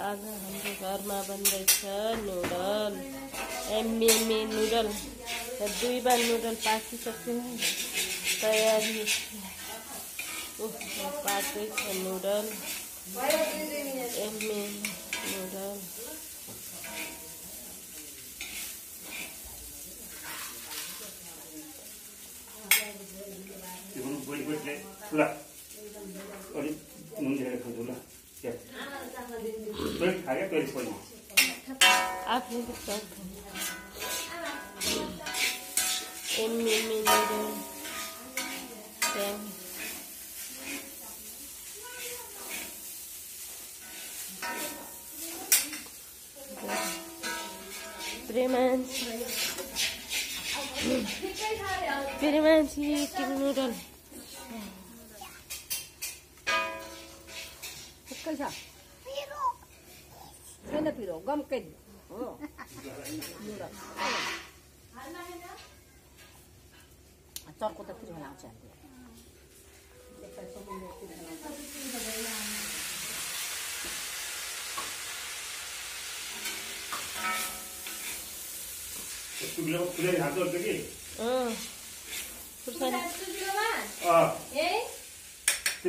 आज हाम्रो घरमा बन्दैछ नुडल एमएमए नुडल 2 बार नुडल पाकिसक्यो तयारी पाकेको छ noodle MMA noodle Premansi noodle. कैसा छैन पिरो गमकै हो चर्को त पिरो लाउँछ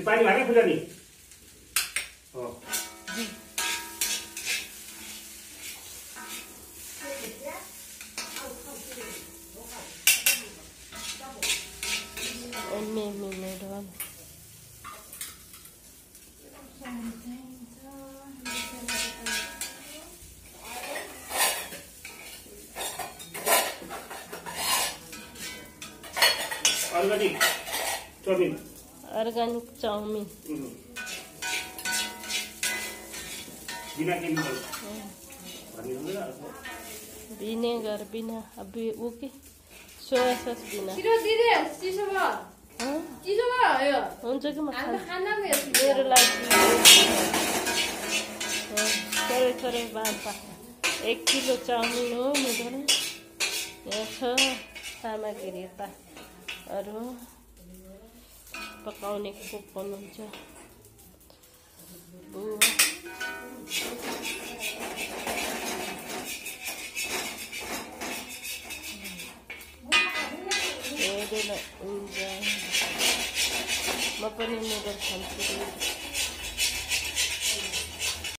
पानी भएन फुलनी Organic चाउमिन बिना केमिकल विनेगर बिना अब वो के सोया सस बिना छिटो दिदे चिसो भयो चिसो भयो हुन्छ कि म खाना मेरो लागि थोरै बाँड्छ 1 किलो चाउमिन हो मेरो यहाँ छ सामग्री त अरु पकाउने कुक हुनुहुन्छ म पनि नुडल खान्छु